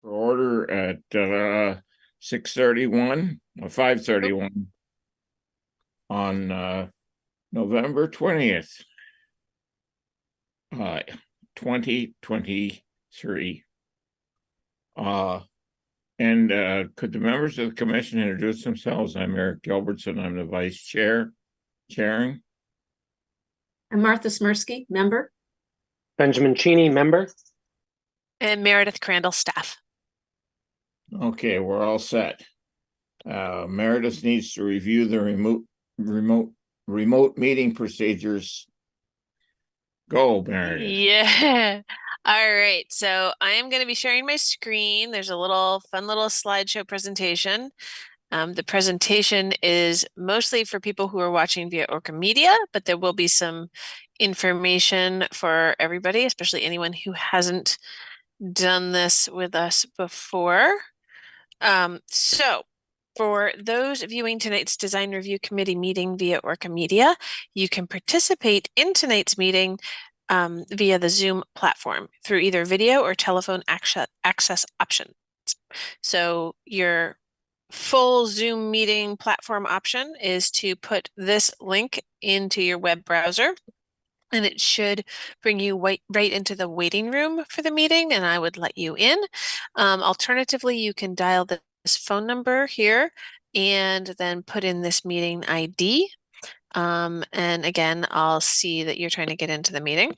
Order at 6:31 or 5:31 on November 20th, 2023. And could the members of the commission introduce themselves? I'm Eric Gilbertson. I'm the vice chair, chairing. I'm Martha Smirsky, member. Benjamin Cheney, member. And Meredith Crandall, staff. Okay, we're all set. Meredith needs to review the remote meeting procedures. Go, Meredith. Yeah. All right. So I am going to be sharing my screen. There's a fun little slideshow presentation. The presentation is mostly for people who are watching via ORCA Media, but there will be some information for everybody, especially anyone who hasn't done this with us before. So for those viewing tonight's Design Review Committee meeting via ORCA Media, you can participate in tonight's meeting via the Zoom platform through either video or telephone access options. So your full Zoom meeting platform option is to put this link into your web browser, and it should bring you right into the waiting room for the meeting, and I would let you in. Alternatively, you can dial this phone number here and then put in this meeting ID. And again, I'll see that you're trying to get into the meeting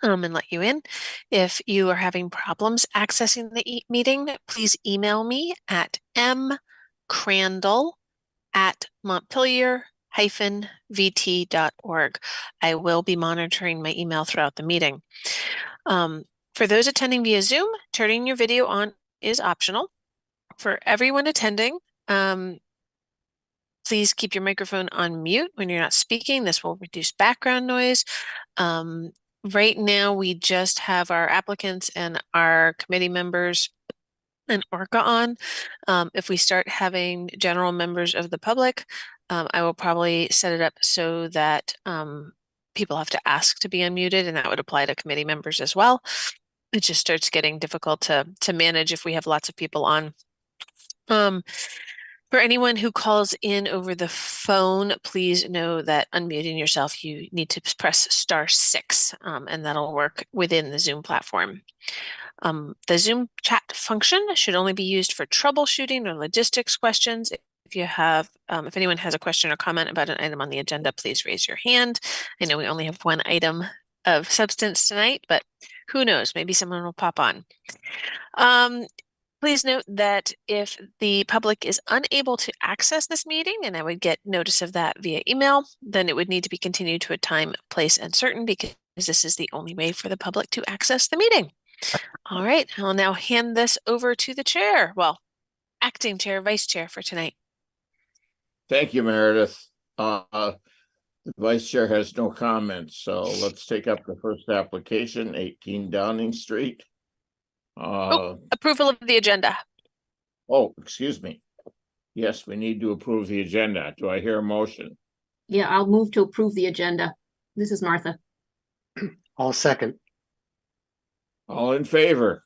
and let you in. If you are having problems accessing the meeting, please email me at mcrandall@montpelier-vt.org. I will be monitoring my email throughout the meeting. For those attending via Zoom, turning your video on is optional. For everyone attending, please keep your microphone on mute when you're not speaking. This will reduce background noise. Right now, we just have our applicants and our committee members and ORCA on. If we start having general members of the public, I will probably set it up so that people have to ask to be unmuted, and that would apply to committee members as well. It just starts getting difficult to manage if we have lots of people on. For anyone who calls in over the phone, please know that unmuting yourself, you need to press *6, and that'll work within the Zoom platform. The Zoom chat function should only be used for troubleshooting or logistics questions. If anyone has a question or comment about an item on the agenda, please raise your hand. I know we only have one item of substance tonight, but who knows, maybe someone will pop on. Please note that if the public is unable to access this meeting, and I would get notice of that via email, then it would need to be continued to a time, place, and certain, because this is the only way for the public to access the meeting. All right, I'll now hand this over to the chair. Well, acting chair, vice chair for tonight. Thank you, Meredith. The vice chair has no comments, so let's take up the first application, 18 Downing Street. Approval of the agenda. Oh, excuse me. Yes, we need to approve the agenda. Do I hear a motion? Yeah, I'll move to approve the agenda. This is Martha. I'll second. All in favor?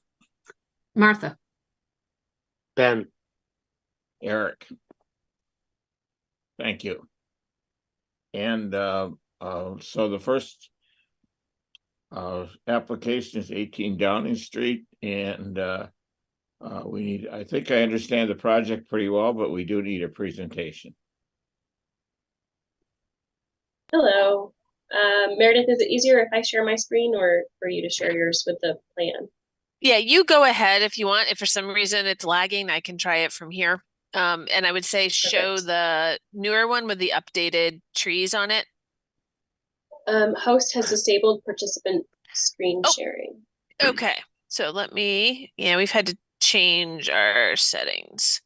Martha. Ben. Eric. Thank you. And so the first application is 18 Downing Street, and I think I understand the project pretty well, but we do need a presentation. Hello. Meredith, is it easier if I share my screen or for you to share yours with the plan? Yeah, you go ahead if you want. If for some reason it's lagging, I can try it from here. And I would say show the newer one with the updated trees on it. Host has disabled participant screen sharing. Okay, so we've had to change our settings.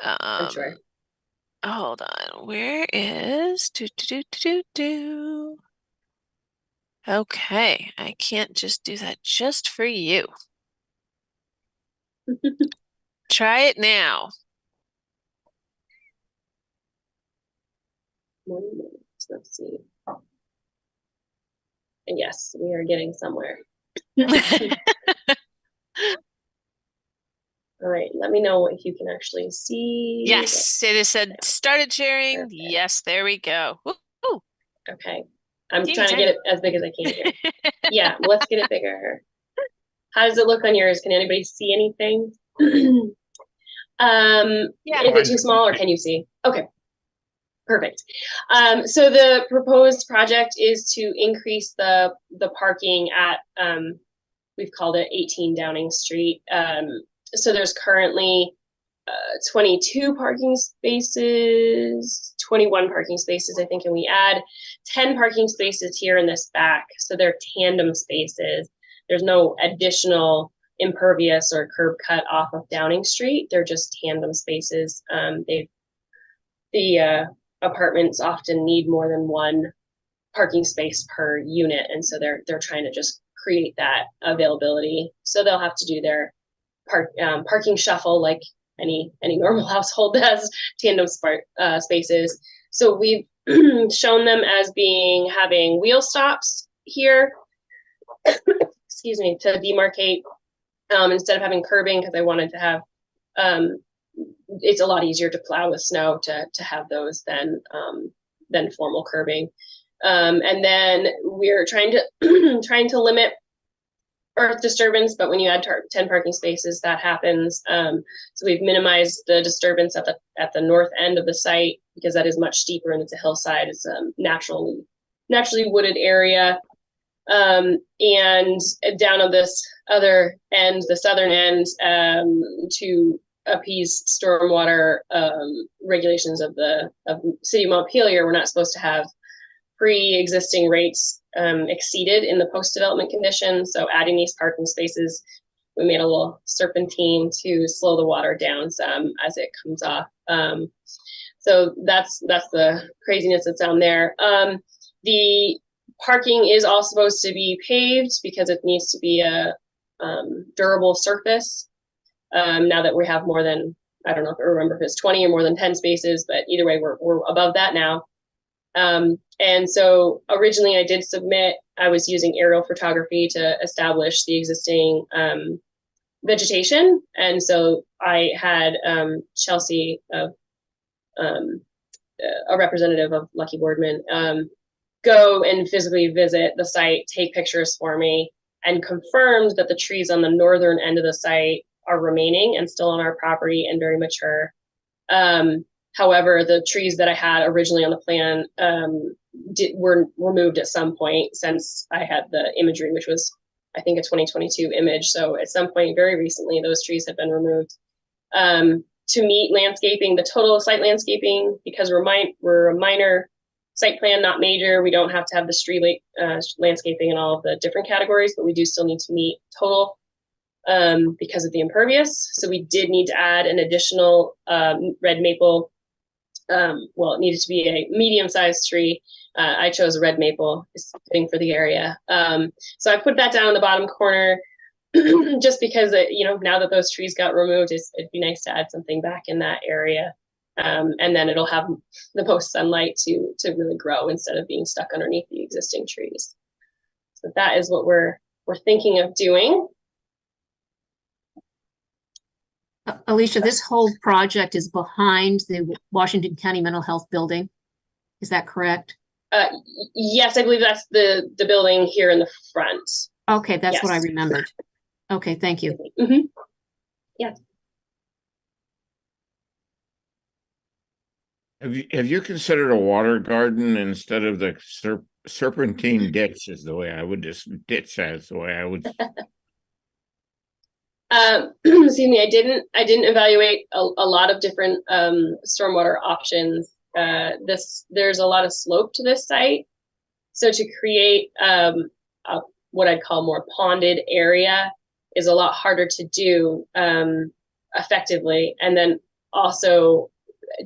I'm sure. Hold on, where is Okay, I can't just do that just for you. Try it now. 1 minute. Let's see. And yes, we are getting somewhere. All right, let me know if you can actually see. Yes, it is said started sharing. Perfect. Yes, there we go. Woo, woo. Okay, I'm Teeny trying to get it as big as I can here. Yeah, let's get it bigger. How does it look on yours? Can anybody see anything? Yeah. Is it too small or can you see? Okay, perfect. So the proposed project is to increase the parking at, we've called it 18 Downing Street. So there's currently 22 parking spaces, 21 parking spaces, I think, and we add 10 parking spaces here in this back. So they're tandem spaces. There's no additional impervious or curb cut off of Downing Street. They're just tandem spaces. The apartments often need more than one parking space per unit, and so they're trying to just create that availability. So they'll have to do their parking shuffle like any normal household has tandem spaces. So we've shown them as having wheel stops here, excuse me, to demarcate instead of having curbing, because I wanted to have it's a lot easier to plow with snow to have those than formal curbing. And then we're trying to limit earth disturbance, but when you add 10 parking spaces, that happens. So we've minimized the disturbance at the north end of the site, because that is much steeper and it's a hillside. It's a naturally wooded area. And down on this other end, the southern end, to appease stormwater regulations of the city of Montpelier, we're not supposed to have pre-existing rates exceeded in the post-development conditions. So adding these parking spaces, we made a little serpentine to slow the water down some as it comes off. So that's the craziness that's down there. The parking is all supposed to be paved because it needs to be a durable surface. Now that we have more than, I don't know if I remember if it's 20 or more than 10 spaces, but either way, we're above that now. And so originally I was using aerial photography to establish the existing vegetation. And so I had Chelsea, a representative of Lucky Boardman, go and physically visit the site, take pictures for me, and confirmed that the trees on the northern end of the site are remaining and still on our property and very mature. However, the trees that I had originally on the plan were removed at some point since I had the imagery, which was, I think, a 2022 image. So at some point very recently, those trees have been removed. To meet landscaping, the total site landscaping, because we're a minor site plan, not major, we don't have to have the street landscaping in all of the different categories, but we do still need to meet total because of the impervious. So we did need to add an additional red maple. Well, it needed to be a medium-sized tree. I chose a red maple, it's fitting for the area. So I put that down in the bottom corner just because, now that those trees got removed, it'd be nice to add something back in that area. And then it'll have the most sunlight to really grow instead of being stuck underneath the existing trees. So that is what we're thinking of doing. Alicia, this whole project is behind the Washington County Mental Health Building. Is that correct? Yes, I believe that's the building here in the front. Okay, that's Yes. what I remembered. Okay, thank you. Mm-hmm. Yeah. Have you considered a water garden instead of the serpentine ditch? Is the way I would just ditch as the way I would. Excuse me, I didn't evaluate a lot of different stormwater options. There's a lot of slope to this site, so to create what I'd call more ponded area is a lot harder to do effectively, and then also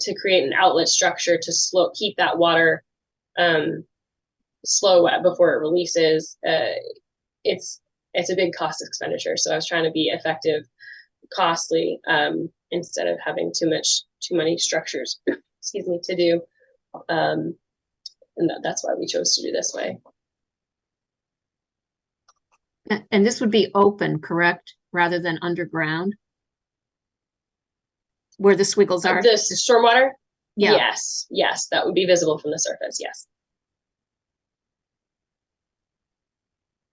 to create an outlet structure to keep that water slow before it releases. It's a big cost expenditure. So I was trying to be effective, costly, instead of having too many structures, excuse me, to do. And that's why we chose to do this way. And this would be open, correct? Rather than underground? where the squiggles are? The stormwater? Yeah, Yes, that would be visible from the surface, yes.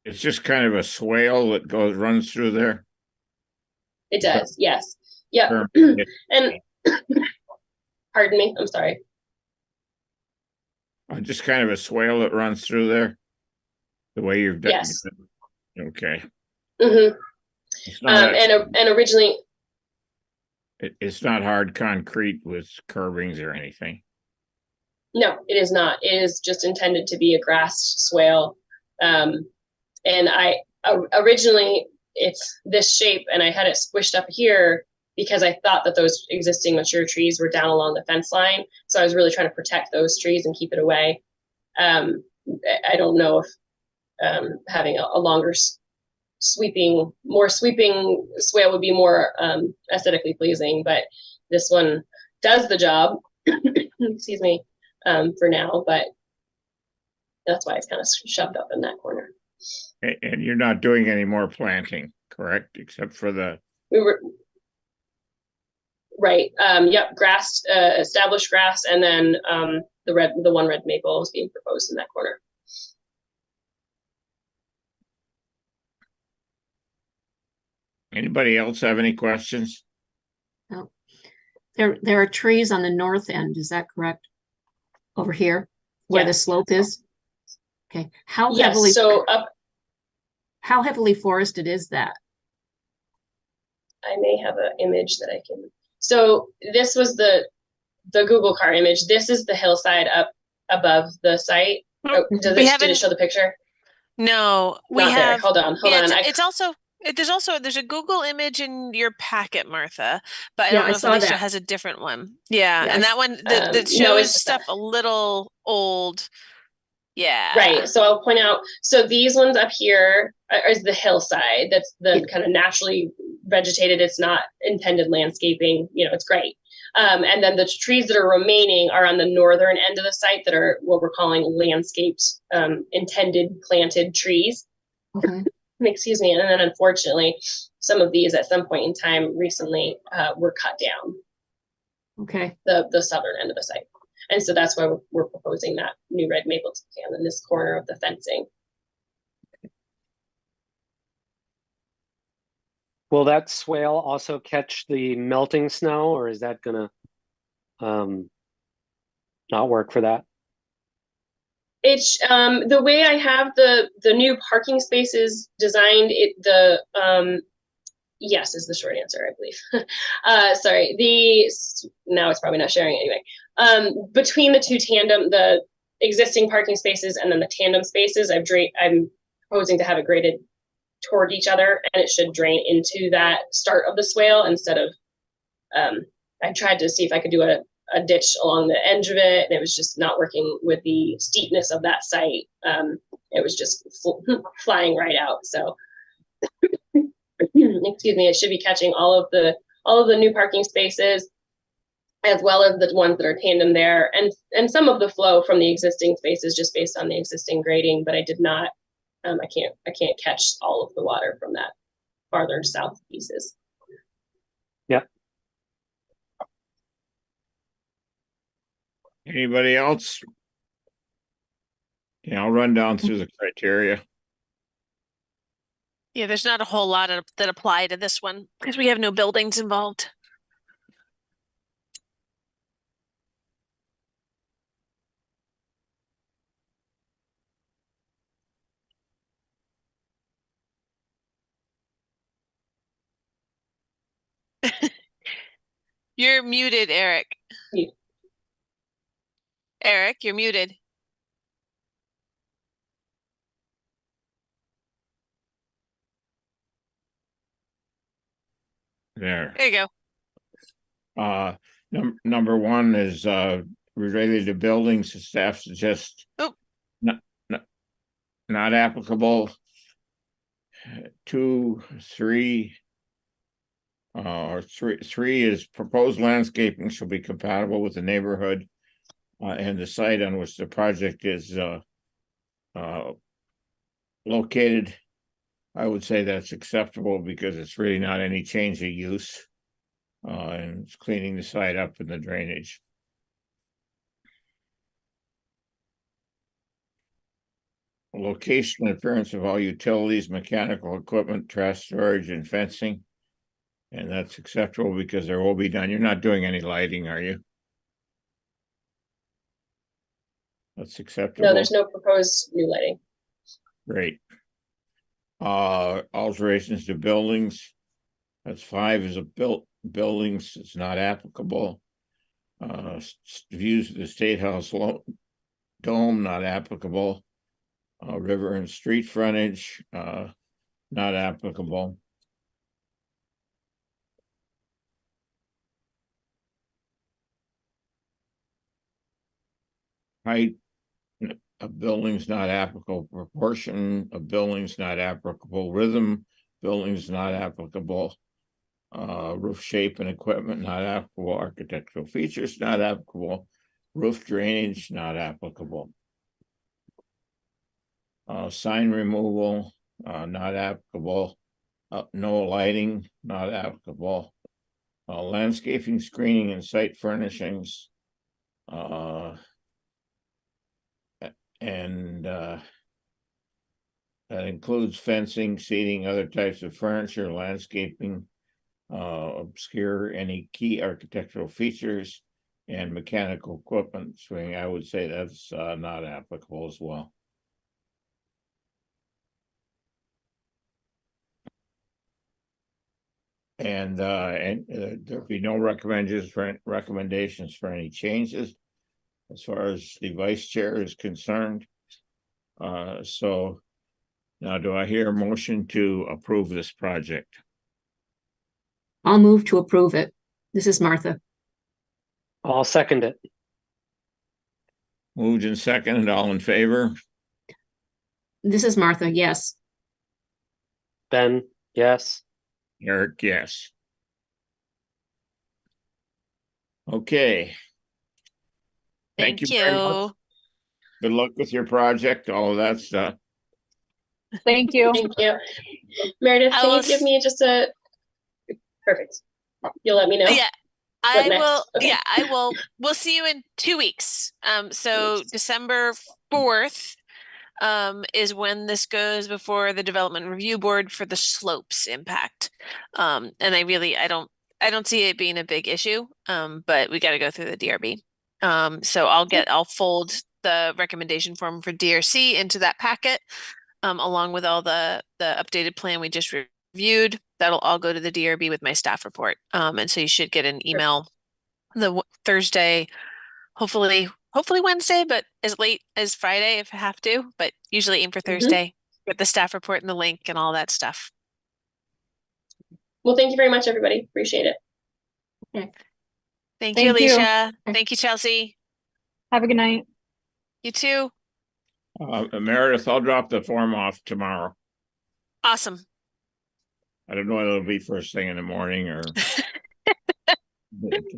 It's just kind of a swale that runs through there. It does, yes. Yep. Sure. And pardon me, I'm sorry. Just kind of a swale that runs through there. The way you've done. Yes. Okay. Mm-hmm. It's not, And originally, it's not hard concrete with curbings or anything. no, it is not. It is just intended to be a grassed swale. And I originally, it's this shape, and I had it squished up here because I thought that those existing mature trees were down along the fence line. So I was really trying to protect those trees and keep it away. I don't know if having a longer more sweeping swale would be more aesthetically pleasing, but this one does the job. Excuse me, for now, but that's why it's kind of shoved up in that corner. And you're not doing any more planting, correct? Except for the. We were right. Yep, grass, established grass, and then the one red maple is being proposed in that corner. Anybody else have any questions? no. There are trees on the north end, is that correct? Over here, where the Yes. slope is? Okay, Yes. So up. how heavily forested is that? I may have an image that I can. So this was the Google car image. This is the hillside up above the site. Oh, did it show the picture? No, we Not there. have. Hold on. Yeah, I, it's also there's a Google image in your packet, Martha, but I Yeah, don't I know if saw Alicia that. has a different one. Yeah, Yeah, and that one that no, shows it's stuff a little old. Yeah. right. So I'll point out. So these ones up here is the hillside. That's the kind of naturally vegetated. It's not intended landscaping. You know, it's great. And then the trees that are remaining are on the northern end of the site that are what we're calling landscaped, intended planted trees. Okay. Excuse me. And then unfortunately, some of these at some point in time recently were cut down. Okay, The southern end of the site. And so that's why we're proposing that new red maple toucan in this corner of the fencing. Will that swale also catch the melting snow, or is that gonna not work for that? It's the way I have the new parking spaces designed. Yes is the short answer, I believe. Sorry, now it's probably not sharing it anyway. Between the existing parking spaces and then the tandem spaces, I'm proposing to have it graded toward each other, and it should drain into that start of the swale instead of. I tried to see if I could do a ditch along the edge of it, and it was just not working with the steepness of that site. It was just flying right out. So. Excuse me, it should be catching all of the new parking spaces as well as the ones that are tandem there, and some of the flow from the existing spaces just based on the existing grading, but I did not I can't catch all of the water from that farther south pieces. Yeah. Anybody else? Yeah, I'll run down through the criteria. Yeah, there's not a whole lot that apply to this one because we have no buildings involved. You're muted, Eric. Mute. Eric, you're muted. There. There you go. Number one is related to buildings. The staff suggests not applicable. 2, 3, or 3 is proposed landscaping shall be compatible with the neighborhood and the site on which the project is located. I would say that's acceptable because it's really not any change of use. and it's cleaning the site up and the drainage. Location and appearance of all utilities, mechanical equipment, trash storage, and fencing. And that's acceptable because there will be done. You're not doing any lighting, are you? That's acceptable. No, there's no proposed new lighting. Great. Alterations to buildings. That's 5 is a buildings. It's not applicable. Views of the State House dome, not applicable. River and street frontage, not applicable. Height of buildings not applicable. Proportion of buildings not applicable. Rhythm buildings not applicable. Roof shape and equipment not applicable. Architectural features not applicable. Roof drainage not applicable. Sign removal not applicable. No lighting not applicable. Landscaping, screening, and site furnishings. And that includes fencing, seating, other types of furniture, landscaping, obscure any key architectural features, and mechanical equipment. Swing, I would say that's not applicable as well. And there'll be no recommendations for any changes as far as the vice chair is concerned. So now do I hear a motion to approve this project? I'll move to approve it. This is Martha. I'll second it. Moved and seconded, all in favor? This is Martha, yes. Ben, yes. Eric, yes. Okay. Thank you very much. you. Good luck with your project, all of that stuff. Thank you. Thank you. Meredith, I can will you give me just a, perfect. You'll let me know? Yeah, I next? will. Okay. Yeah, I will. We'll see you in 2 weeks. So December 4th, is when this goes before the Development Review Board for the slopes impact. And I don't see it being a big issue. But we got to go through the DRB. So I'll fold the recommendation form for DRC into that packet, along with all the updated plan we just reviewed. That'll all go to the DRB with my staff report. And so you should get an email the Thursday, hopefully Wednesday, but as late as Friday if I have to, but usually aim for Thursday with the staff report and the link and all that stuff. Well, thank you very much, everybody. Appreciate it. Thank you, Thank you. Alicia. Thank you, Chelsea. Have a good night. You too. Meredith, I'll drop the form off tomorrow. Awesome. I don't know whether it'll be first thing in the morning or.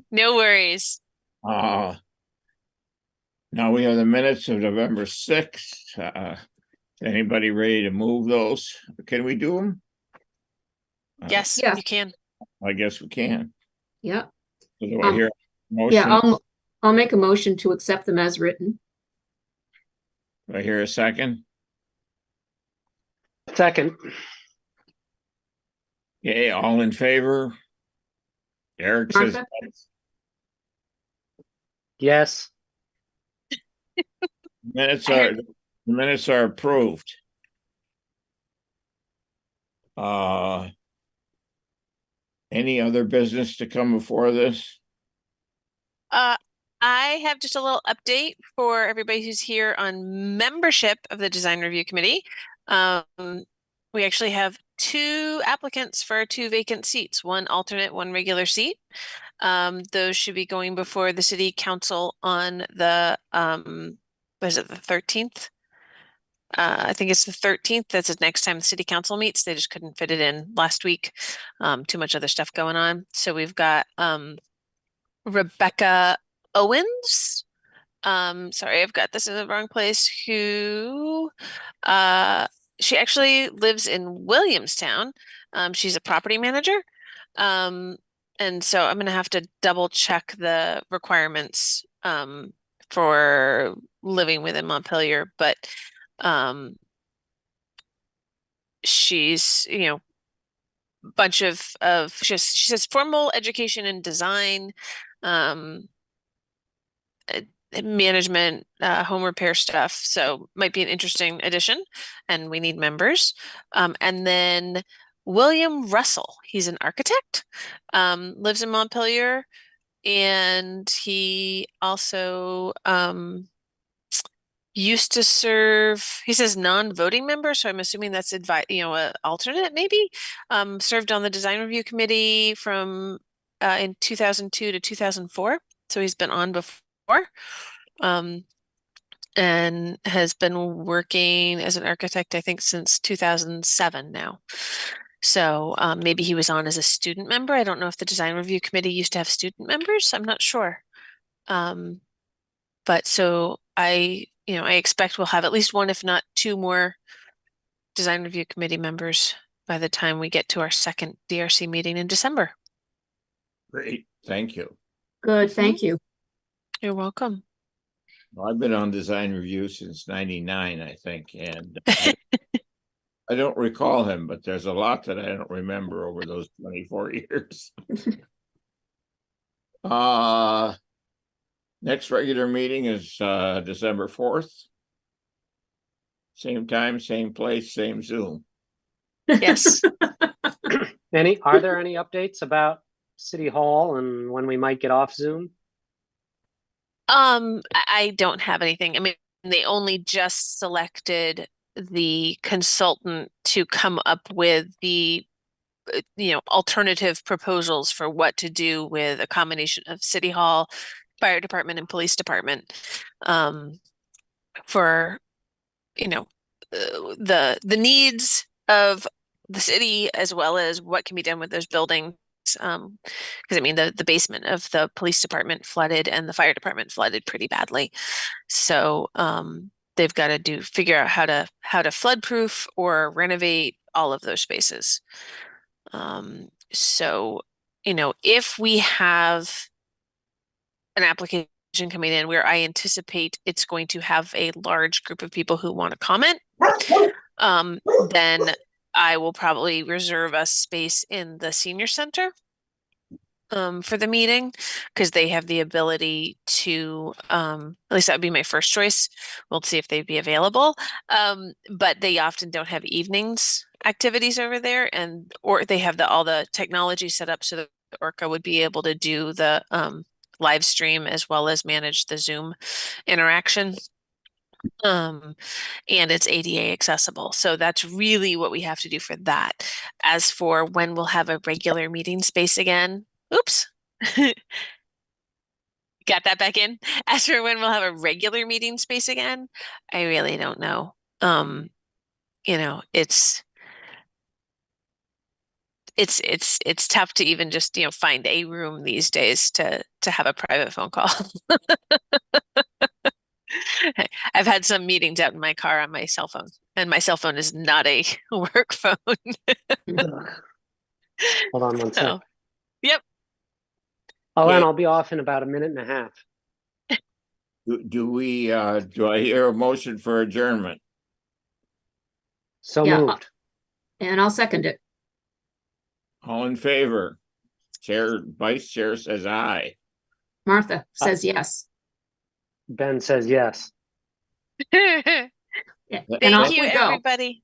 No worries. Now we have the minutes of November 6th. Anybody ready to move those? Can we do them? Yes, Yeah. you can. I guess we can. Yeah, So do I hear a yeah, motion? I'll make a motion to accept them as written. Do I hear a second? Second, Okay, all in favor? Eric says, Martha? yes. the minutes are approved. Any other business to come before this? I have just a little update for everybody who's here on membership of the Design Review Committee. We actually have 2 applicants for 2 vacant seats, 1 alternate, 1 regular seat. Those should be going before the city council on the, was it the 13th? I think it's the 13th. That's the next time the city council meets. They just couldn't fit it in last week. Too much other stuff going on. So we've got Rebecca Owens. Sorry, I've got this in the wrong place. Who she actually lives in Williamstown. She's a property manager. And so I'm gonna have to double check the requirements for living within Montpelier, but she's, bunch of she says formal education in design, um uh, management, home repair stuff. So might be an interesting addition, and we need members. And then William Russell, he's an architect, lives in Montpelier, and he also used to serve, he says non-voting member, so I'm assuming that's a alternate maybe. Served on the design review committee from in 2002 to 2004. So he's been on before. Um, and has been working as an architect, I think, since 2007 now. So maybe he was on as a student member. I don't know if the design review committee used to have student members. I'm not sure. But so I expect we'll have at least one, if not two more design review committee members by the time we get to our second DRC meeting in December. Great, thank you. Good, thank you. You're welcome. Well, I've been on design review since '99, I think, and I don't recall him, but there's a lot that I don't remember over those 24 years. Next regular meeting is December 4th. Same time, same place, same Zoom. Yes. Are there any updates about City Hall and when we might get off Zoom? I don't have anything. I mean, they only just selected the consultant to come up with the alternative proposals for what to do with a combination of City Hall, fire department, and police department, for the needs of the city, as well as what can be done with those buildings. Because I mean the basement of the police department flooded and the fire department flooded pretty badly. So they've got to figure out how to flood proof or renovate all of those spaces. So if we have an application coming in where I anticipate it's going to have a large group of people who want to comment, then I will probably reserve a space in the senior center for the meeting, because they have the ability to, at least that would be my first choice. We'll see if they'd be available. But they often don't have evenings activities over there, or they have all the technology set up so that ORCA would be able to do the live stream as well as manage the Zoom interaction. And it's ADA accessible. So that's really what we have to do for that. As for when we'll have a regular meeting space again, oops. Got that back in. As for when we'll have a regular meeting space again, I really don't know. It's tough to even just, find a room these days to have a private phone call. I've had some meetings out in my car on my cell phone, and my cell phone is not a work phone. Hold on one So, sec. yep. Oh, Okay. and I'll be off in about a minute and a half. Do I hear a motion for adjournment? So Yeah. moved. And I'll second it. All in favor? Vice Chair says aye. Martha says yes. Ben says yes. Yeah. And Thank off you, we go. everybody.